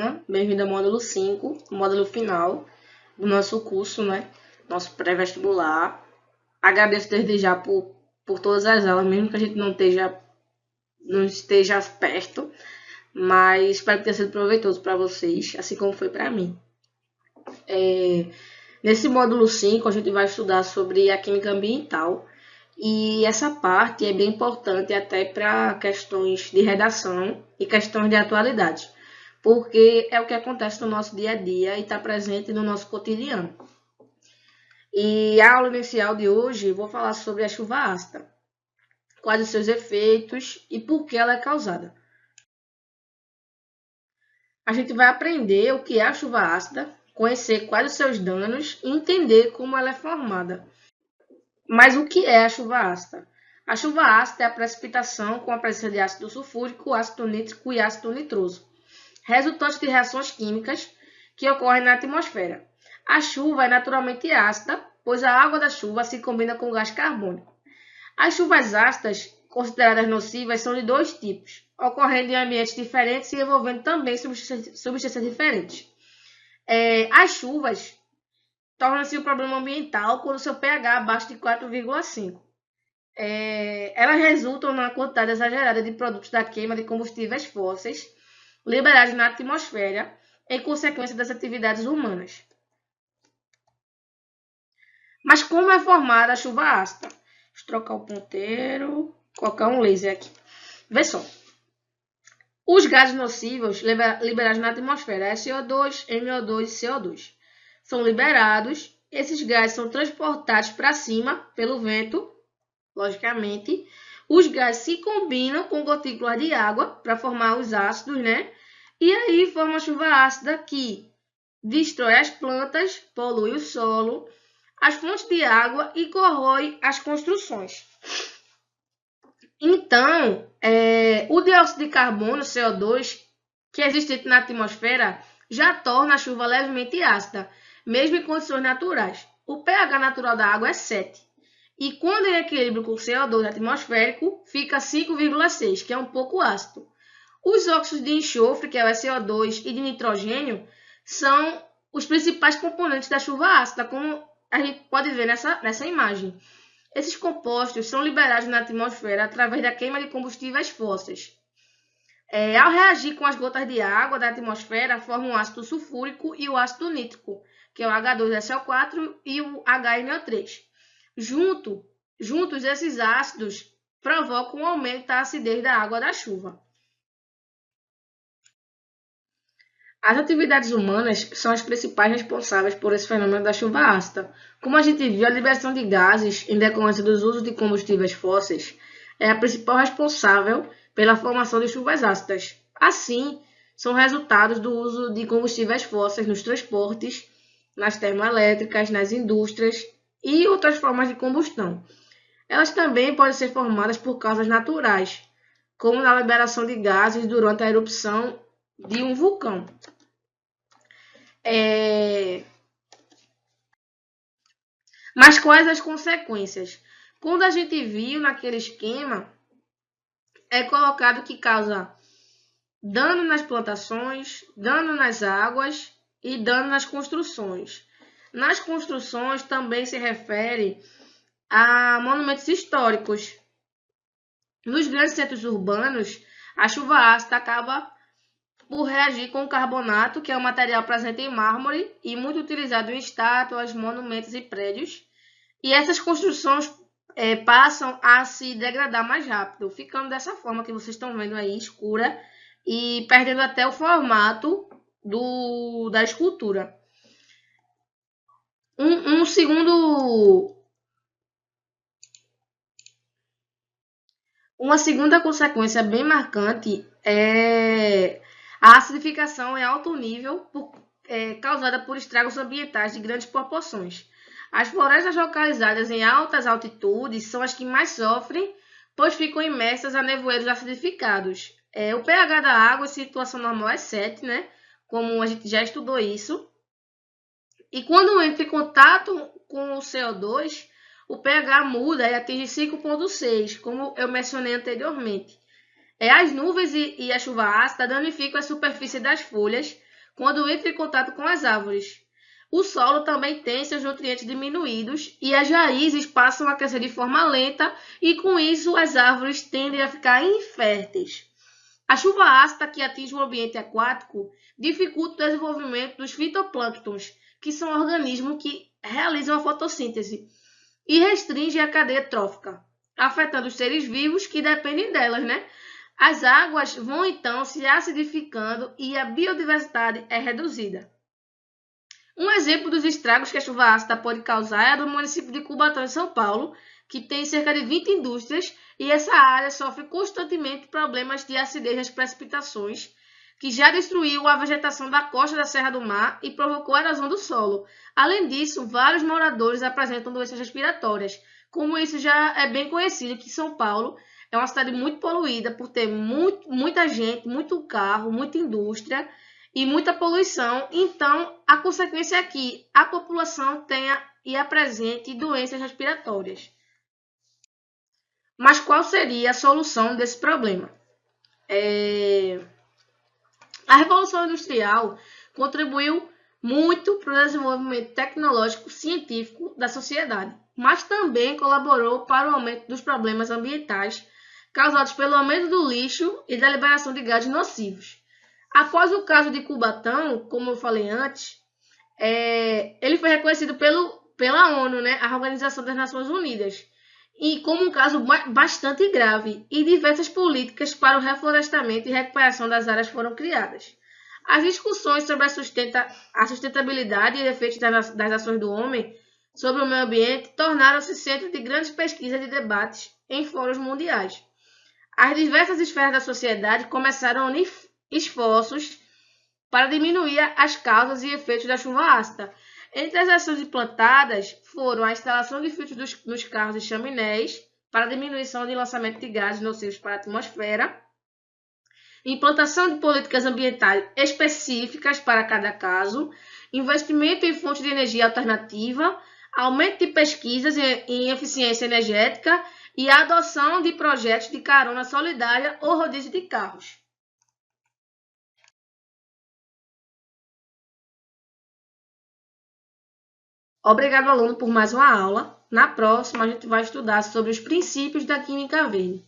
Mariana, bem-vinda ao módulo 5, módulo final do nosso curso, né? Nosso pré-vestibular. Agradeço desde já por todas as aulas, mesmo que a gente não esteja perto, mas espero que tenha sido proveitoso para vocês, assim como foi para mim. Nesse módulo 5, a gente vai estudar sobre a química ambiental, e essa parte é bem importante até para questões de redação e questões de atualidade, porque é o que acontece no nosso dia a dia e está presente no nosso cotidiano. E a aula inicial de hoje, eu vou falar sobre a chuva ácida, quais os seus efeitos e por que ela é causada. A gente vai aprender o que é a chuva ácida, conhecer quais os seus danos e entender como ela é formada. Mas o que é a chuva ácida? A chuva ácida é a precipitação com a presença de ácido sulfúrico, ácido nítrico e ácido nitroso, resultante de reações químicas que ocorrem na atmosfera. A chuva é naturalmente ácida, pois a água da chuva se combina com o gás carbônico. As chuvas ácidas, consideradas nocivas, são de dois tipos, ocorrendo em ambientes diferentes e envolvendo também substâncias diferentes. As chuvas tornam-se um problema ambiental quando seu pH abaixo de 4,5. Elas resultam na quantidade exagerada de produtos da queima de combustíveis fósseis liberados na atmosfera em consequência das atividades humanas. Mas como é formada a chuva ácida? Deixa eu trocar o ponteiro, colocar um laser aqui. Vê só. Os gases nocivos liberados na atmosfera, SO2, MO2 e CO2, são liberados. Esses gases são transportados para cima pelo vento, logicamente. Os gases se combinam com gotículas de água para formar os ácidos, né? E aí forma a chuva ácida que destrói as plantas, polui o solo, as fontes de água e corrói as construções. Então, o dióxido de carbono, CO2, que é existente na atmosfera, já torna a chuva levemente ácida, mesmo em condições naturais. O pH natural da água é 7. E quando em equilíbrio com o CO2 atmosférico, fica 5,6, que é um pouco ácido. Os óxidos de enxofre, que é o SO2, e de nitrogênio, são os principais componentes da chuva ácida, como a gente pode ver nessa imagem. Esses compostos são liberados na atmosfera através da queima de combustíveis fósseis. Ao reagir com as gotas de água da atmosfera, formam o ácido sulfúrico e o ácido nítrico, que é o H2SO4 e o HNO3. Juntos, esses ácidos provocam um aumento da acidez da água da chuva. As atividades humanas são as principais responsáveis por esse fenômeno da chuva ácida. Como a gente viu, a liberação de gases em decorrência dos usos de combustíveis fósseis é a principal responsável pela formação de chuvas ácidas. Assim, são resultados do uso de combustíveis fósseis nos transportes, nas termoelétricas, nas indústrias e outras formas de combustão. Elas também podem ser formadas por causas naturais, como na liberação de gases durante a erupção de um vulcão. Mas quais as consequências? Quando a gente viu naquele esquema, é colocado que causa dano nas plantações, dano nas águas e dano nas construções. Nas construções também se refere a monumentos históricos. Nos grandes centros urbanos, a chuva ácida acaba por reagir com o carbonato, que é um material presente em mármore e muito utilizado em estátuas, monumentos e prédios. E essas construções passam a se degradar mais rápido, ficando dessa forma que vocês estão vendo aí, escura, e perdendo até o formato da escultura. Uma segunda consequência bem marcante é a acidificação em alto nível causada por estragos ambientais de grandes proporções. As florestas localizadas em altas altitudes são as que mais sofrem, pois ficam imersas a nevoeiros acidificados. O pH da água em situação normal é 7, né? Como a gente já estudou isso. E quando entra em contato com o CO2, o pH muda e atinge 5,6, como eu mencionei anteriormente. As nuvens e a chuva ácida danificam a superfície das folhas, quando entra em contato com as árvores. O solo também tem seus nutrientes diminuídos e as raízes passam a crescer de forma lenta e, com isso, as árvores tendem a ficar inférteis. A chuva ácida que atinge o ambiente aquático dificulta o desenvolvimento dos fitoplânctons, que são organismos que realizam a fotossíntese, e restringe a cadeia trófica, afetando os seres vivos que dependem delas, né? As águas vão então se acidificando e a biodiversidade é reduzida. Um exemplo dos estragos que a chuva ácida pode causar é do município de Cubatão, em São Paulo, que tem cerca de 20 indústrias e essa área sofre constantemente problemas de acidez nas precipitações, que já destruiu a vegetação da costa da Serra do Mar e provocou a erosão do solo. Além disso, vários moradores apresentam doenças respiratórias. Como isso já é bem conhecido, que São Paulo é uma cidade muito poluída por ter muita gente, muito carro, muita indústria e muita poluição. Então, a consequência é que a população tenha e apresente doenças respiratórias. Mas qual seria a solução desse problema? A Revolução Industrial contribuiu muito para o desenvolvimento tecnológico científico da sociedade, mas também colaborou para o aumento dos problemas ambientais causados pelo aumento do lixo e da liberação de gases nocivos. Após o caso de Cubatão, como eu falei antes, ele foi reconhecido pela ONU, né, a Organização das Nações Unidas, e como um caso bastante grave, e diversas políticas para o reflorestamento e recuperação das áreas foram criadas. As discussões sobre a sustentabilidade e efeitos das ações do homem sobre o meio ambiente tornaram-se centro de grandes pesquisas e debates em fóruns mundiais. As diversas esferas da sociedade começaram a unir esforços para diminuir as causas e efeitos da chuva ácida. Entre as ações implantadas foram a instalação de filtros nos carros e chaminés para diminuição de lançamento de gases nocivos para a atmosfera, implantação de políticas ambientais específicas para cada caso, investimento em fontes de energia alternativa, aumento de pesquisas em eficiência energética e a adoção de projetos de carona solidária ou rodízio de carros. Obrigado, aluno, por mais uma aula. Na próxima, a gente vai estudar sobre os princípios da química verde.